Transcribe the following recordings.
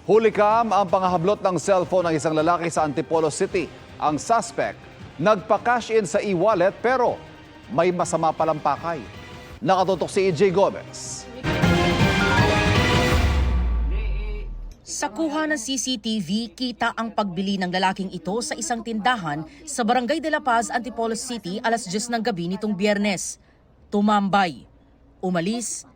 Hulikam ang pangahablot ng cellphone ng isang lalaki sa Antipolo City. Ang suspect, nagpa-cash in sa e-wallet pero may masama palang pakay. Nakatutok si EJ Gomez. Sa kuha ng CCTV, kita ang pagbili ng lalaking ito sa isang tindahan sa Barangay de la Paz, Antipolo City, alas 10 ng gabi nitong Biyernes. Tumambay, umalis,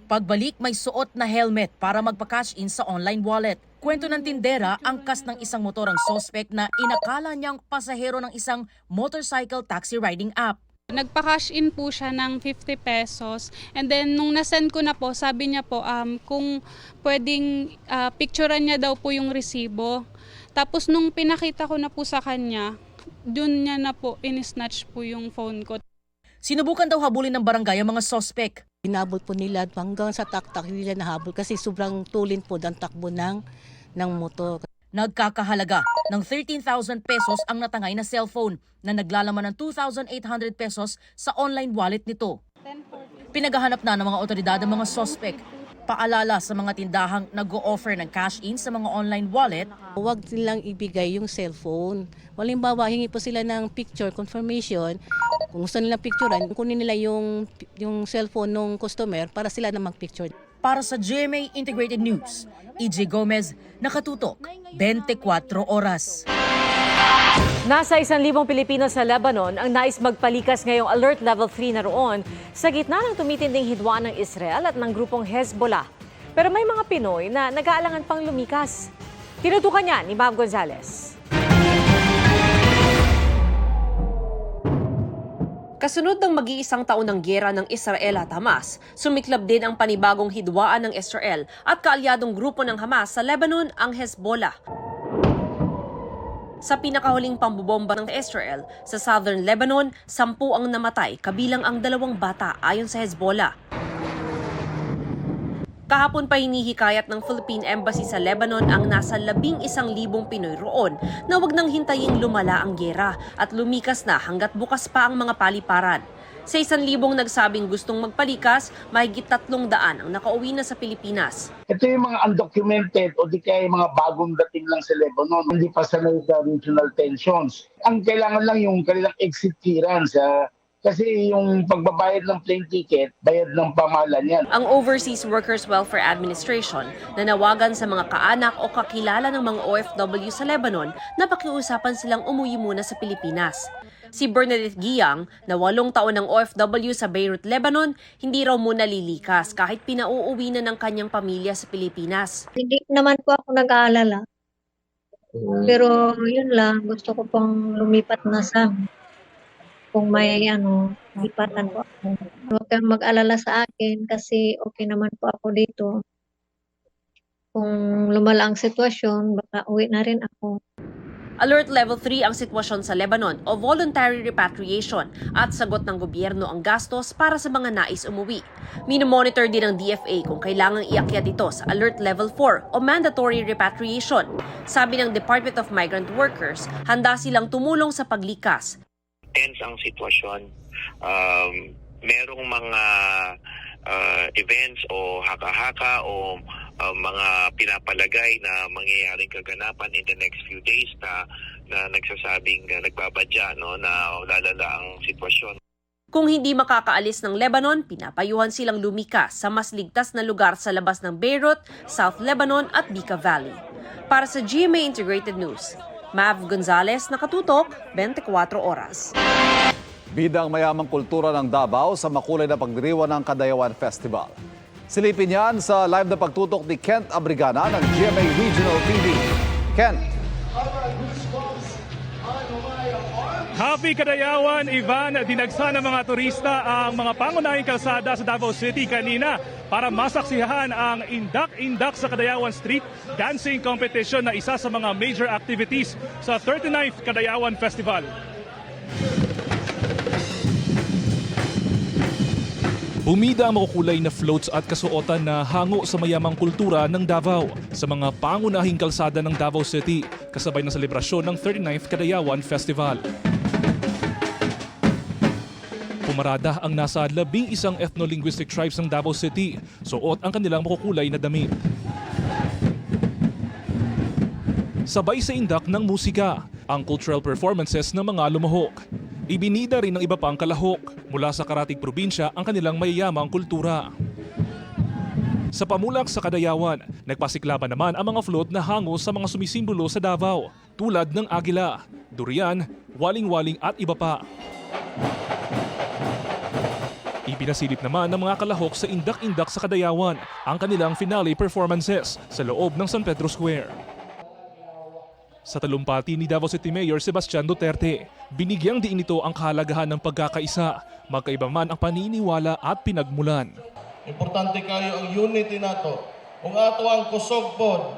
pagbalik may suot na helmet para magpa-cash in sa online wallet. Kwento ng tindera, angkas ng isang motor ang suspect na inakala niyang pasahero ng isang motorcycle taxi riding app. Nagpa-cash in po siya ng 50 pesos and then nung nasend ko na po, sabi niya po kung pwedeng picturean niya daw po yung resibo. Tapos nung pinakita ko na po sa kanya, dun niya na po in-snatch po yung phone ko. Sinubukan daw habulin ng barangay ang mga suspect. Hinabol po nila hanggang sa taktak nila nahabol kasi sobrang tulin po ang takbo ng motor. Nagkakahalaga ng 13,000 pesos ang natangay na cellphone na naglalaman ng 2,800 pesos sa online wallet nito. Pinaghahanap na ng mga otoridad ang mga suspect. Paalala sa mga tindahang nag-o-offer ng cash-in sa mga online wallet. Huwag nilang ibigay yung cellphone. Halimbawa, hingi po sila ng picture confirmation. Kung gusto nilang picturean, kunin nila yung cellphone ng customer para sila na mag-picture. Para sa GMA Integrated News, EJ Gomez, nakatutok, 24 oras. Nasa 1,000 Pilipino sa Lebanon ang nais magpalikas ngayong Alert Level 3 na roon sa gitna ng tumitinding hidwaan ng Israel at ng grupong Hezbollah. Pero may mga Pinoy na nag-aalangan pang lumikas. Tinutukan niya ni Mav Gonzalez. Kasunod ng mag-iisang taon ng giyera ng Israel at Hamas, sumiklab din ang panibagong hidwaan ng Israel at kaalyadong grupo ng Hamas sa Lebanon, ang Hezbollah. Sa pinakahuling pambobomba ng Israel sa southern Lebanon, 10 ang namatay, kabilang ang 2 bata ayon sa Hezbollah. Kahapon pa hinihikayat ng Philippine Embassy sa Lebanon ang nasa 11,000 Pinoy roon na wag nang hintaying lumala ang giyera at lumikas na hanggat bukas pa ang mga paliparan. Sa 1,000 nagsabing gustong magpalikas, mahigit 300 ang nakauwi na sa Pilipinas. Ito yung mga undocumented o di kaya mga bagong dating lang sa Lebanon, hindi pa sanay sa regional tensions. Ang kailangan lang yung kanilang exit clearance. Kasi yung pagbabayad ng plane ticket, bayad ng pamahalaan yan. Ang Overseas Workers Welfare Administration nanawagan sa mga kaanak o kakilala ng mga OFW sa Lebanon na pakiusapan silang umuwi muna sa Pilipinas. Si Bernadette Giyang, na 8 taon ng OFW sa Beirut, Lebanon, hindi raw muna lilikas kahit pinauuwi na ng kanyang pamilya sa Pilipinas. Hindi naman po ako nag-aalala. Pero yun lang, gusto ko pong lumipat na sa kung may lipatan po ako. Huwag kang mag-alala sa akin kasi okay naman po ako dito. Kung lumala ang sitwasyon, baka uwi na rin ako. Alert Level 3 ang sitwasyon sa Lebanon o voluntary repatriation at sagot ng gobyerno ang gastos para sa mga nais umuwi. Minomonitor din ng DFA kung kailangang iakyat ito sa Alert Level 4 o mandatory repatriation. Sabi ng Department of Migrant Workers, handa silang tumulong sa paglikas. Tense ang sitwasyon. Merong mga events o haka-haka o mga pinapalagay na mangyayaring kaganapan in the next few days na nagsasabing nagbabadya na lalala ang sitwasyon. Kung hindi makakaalis ng Lebanon, pinapayuhan silang lumikas sa mas ligtas na lugar sa labas ng Beirut, South Lebanon at Bekaa Valley. Para sa GMA Integrated News, Mav Gonzalez, nakatutok, 24 oras. Bidang mayamang kultura ng Davao sa makulay na pagdiriwang ng Kadayawan Festival. Silipin yan sa live na pagtutok ni Kent Abrigana ng GMA Regional TV. Kent. Happy Kadayawan, Ivan! Dinagsa ng mga turista ang mga pangunahing kalsada sa Davao City kanina para masaksihan ang Indak-Indak sa Kadayawan Street Dancing Competition na isa sa mga major activities sa 39th Kadayawan Festival. Bumida ang makukulay na floats at kasuotan na hango sa mayamang kultura ng Davao sa mga pangunahing kalsada ng Davao City kasabay ng selebrasyon ng 39th Kadayawan Festival. Pumarada ang nasa 11 ethno-linguistic tribes ng Davao City. Suot ang kanilang makukulay na damit. Sabay sa indak ng musika, ang cultural performances ng mga lumahok. Ibinida rin ng iba pang kalahok mula sa karatig probinsya ang kanilang mayayamang kultura. Sa pamulak sa Kadayawan, nagpasiklaban naman ang mga float na hango sa mga sumisimbolo sa Davao, tulad ng agila, durian, waling-waling at iba pa. Ipinasilip naman ng mga kalahok sa indak-indak sa Kadayawan ang kanilang finale performances sa loob ng San Pedro Square. Sa talumpati ni Davao City Mayor Sebastian Duterte, binigyang diin ito ang kahalagahan ng pagkakaisa, magkaiba man ang paniniwala at pinagmulan. Importante kayo ang unity nato. Kung ato ang kusog pod,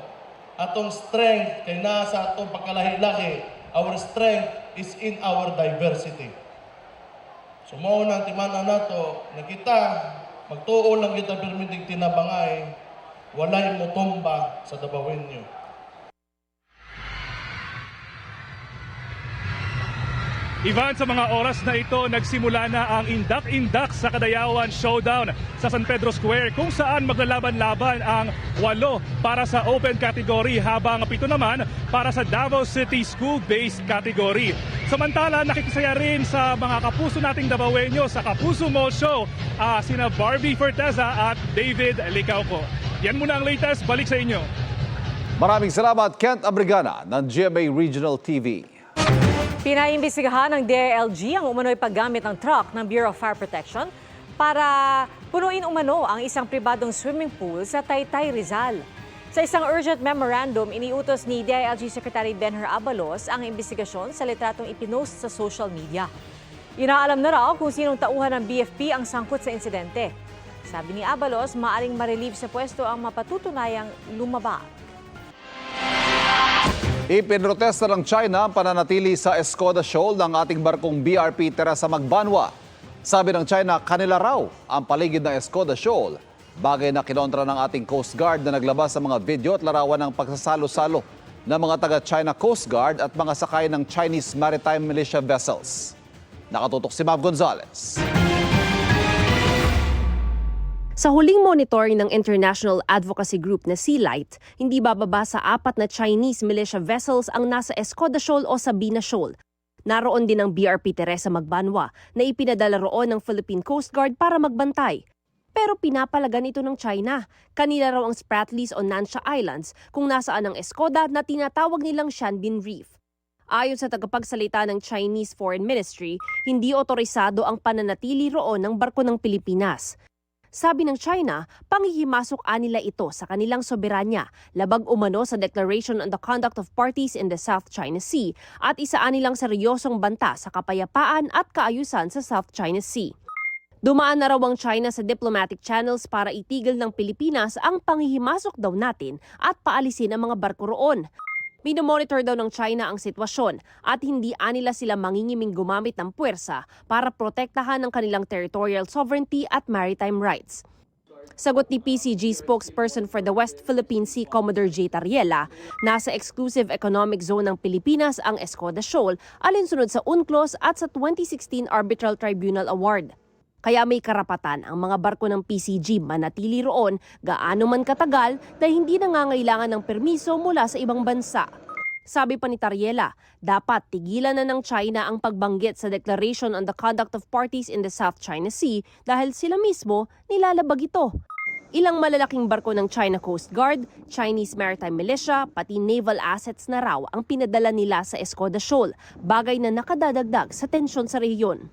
atong strength kay nasa atong pagkalahi-lahi, our strength is in our diversity. So mao nang timan-an nato na kita magtuo lang kita permiting tinabangay, walay motumba sa Davaoenyo. Ivan, sa mga oras na ito, nagsimula na ang Indak-Indak sa Kadayawan Showdown sa San Pedro Square kung saan maglalaban-laban ang 8 para sa open category habang 7 naman para sa Davao City School-based category. Samantala, nakikisaya rin sa mga kapuso nating Davaoenyo sa Kapuso Mall Show sina Barbie Forteza at David Licauco. Yan muna ang latest. Balik sa inyo. Maraming salamat, Kent Abrigana ng GMA Regional TV. Pinaimbestigahan ng DILG ang umano'y paggamit ng truck ng Bureau of Fire Protection para punuin umano ang isang pribadong swimming pool sa Taytay, Rizal. Sa isang urgent memorandum, iniutos ni DILG Secretary Benher Abalos ang imbestigasyon sa litratong ipinost sa social media. Inaalam na raw kung sinong tauhan ng BFP ang sangkot sa insidente. Sabi ni Abalos, maaring ma-relieve sa pwesto ang mapatutunayang lumabag. Ipinrotesta ng China ang pananatili sa Escoda Shoal ng ating barkong BRP Teresa Magbanwa. Sabi ng China, kanila raw ang paligid ng Escoda Shoal. Bagay na kinontra ng ating Coast Guard na naglabas sa mga video at larawan ng pagsasalo-salo ng mga taga-China Coast Guard at mga sakay ng Chinese Maritime Militia vessels. Nakatutok si Mav Gonzalez. Sa huling monitoring ng International Advocacy Group na Sea Light, hindi bababa sa 4 na Chinese militia vessels ang nasa Escoda Shoal o Sabina Shoal. Naroon din ang BRP Teresa Magbanwa na ipinadala roon ng Philippine Coast Guard para magbantay. Pero pinapalagan ito ng China. Kanila raw ang Spratlys o Nansha Islands kung nasaan ang Escoda na tinatawag nilang Shanbin Reef. Ayon sa tagapagsalita ng Chinese Foreign Ministry, hindi otorisado ang pananatili roon ng barko ng Pilipinas. Sabi ng China, panghihimasok nila ito sa kanilang soberanya, labag umano sa Declaration on the Conduct of Parties in the South China Sea at isa nilang seryosong banta sa kapayapaan at kaayusan sa South China Sea. Dumaan na raw ang China sa diplomatic channels para itigil ng Pilipinas ang panghihimasok daw natin at paalisin ang mga barko roon. Minomonitor daw ng China ang sitwasyon at hindi nila sila mangingiming gumamit ng puwersa para protektahan ang kanilang territorial sovereignty at maritime rights. Sagot ni PCG spokesperson for the West Philippine Sea Commodore J. Tariela, nasa exclusive economic zone ng Pilipinas ang Escoda Shoal alinsunod sa UNCLOS at sa 2016 Arbitral Tribunal Award. Kaya may karapatan ang mga barko ng PCG manatili roon gaano man katagal na hindi nangangailangan ng permiso mula sa ibang bansa. Sabi pa ni Tariela, dapat tigilan na ng China ang pagbanggit sa Declaration on the Conduct of Parties in the South China Sea dahil sila mismo nilalabag ito. Ilang malalaking barko ng China Coast Guard, Chinese Maritime Militia, pati naval assets na raw ang pinadala nila sa Escoda Shoal, bagay na nakadadagdag sa tensyon sa rehiyon.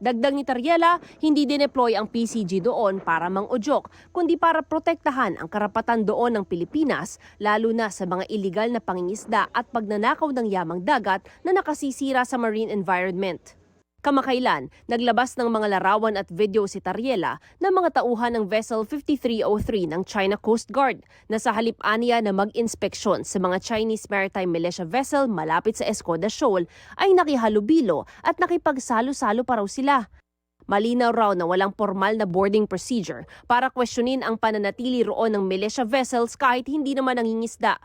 Dagdag ni Tariela, hindi dineploy ang PCG doon para mang-udyok, kundi para protektahan ang karapatan doon ng Pilipinas, lalo na sa mga iligal na pangingisda at pagnanakaw ng yamang dagat na nakasisira sa marine environment. Kamakailan, naglabas ng mga larawan at video si Tariela ng mga tauhan ng Vessel 5303 ng China Coast Guard na sa halip aniya na mag-inspeksyon sa mga Chinese Maritime Militia vessel malapit sa Escoda Shoal ay nakihalubilo at nakipagsalo-salo pa raw sila. Malinaw raw na walang formal na boarding procedure para questionin ang pananatili roon ng militia vessels kahit hindi naman nangingisda.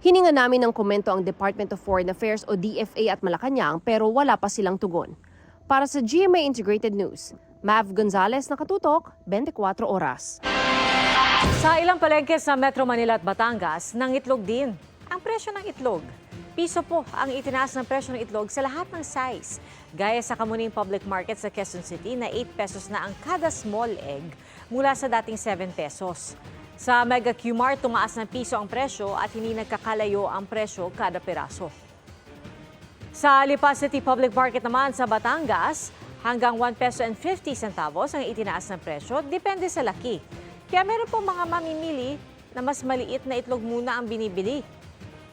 Hininga namin ng komento ang Department of Foreign Affairs o DFA at Malacanang pero wala pa silang tugon. Para sa GMA Integrated News, Mav Gonzalez, nakatutok, 24 oras. Sa ilang palengke sa Metro Manila at Batangas, nangitlog din ang presyo ng itlog. Piso po ang itinaas ng presyo ng itlog sa lahat ng size. Gaya sa Kamuning Public Market sa Quezon City na 8 pesos na ang kada small egg mula sa dating 7 pesos. Sa Mega Q-Mart, tumaas ng piso ang presyo at hindi nagkakalayo ang presyo kada piraso. Sa Lipa City Public Market naman sa Batangas, hanggang 1 peso and 50 centavos ang itinaas ng presyo, depende sa laki. Kaya meron po mga mamimili na mas maliit na itlog muna ang binibili.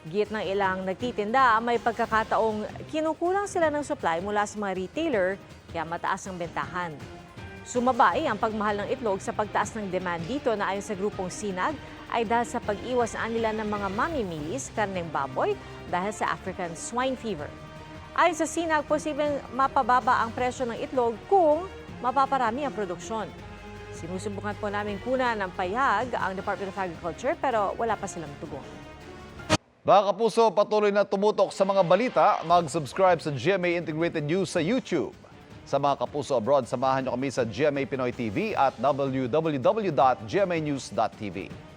Git ng ilang nagtitinda, may pagkakataong kinukulang sila ng supply mula sa mga retailer, kaya mataas ang bentahan. Sumabay ang pagmahal ng itlog sa pagtaas ng demand dito na ayon sa grupong Sinag ay dahil sa pag-iwas nila ng mga mamimili sa karneng baboy dahil sa African swine fever. Ayon sa Sinag, posibleng mapababa ang presyo ng itlog kung mapaparami ang produksyon. Sinusubukan po namin kunan ng payag ang Department of Agriculture pero wala pa silang tugon. Mga kapuso, patuloy na tumutok sa mga balita. Mag-subscribe sa GMA Integrated News sa YouTube. Sa mga kapuso abroad, samahan niyo kami sa GMA Pinoy TV at www.gmanews.tv.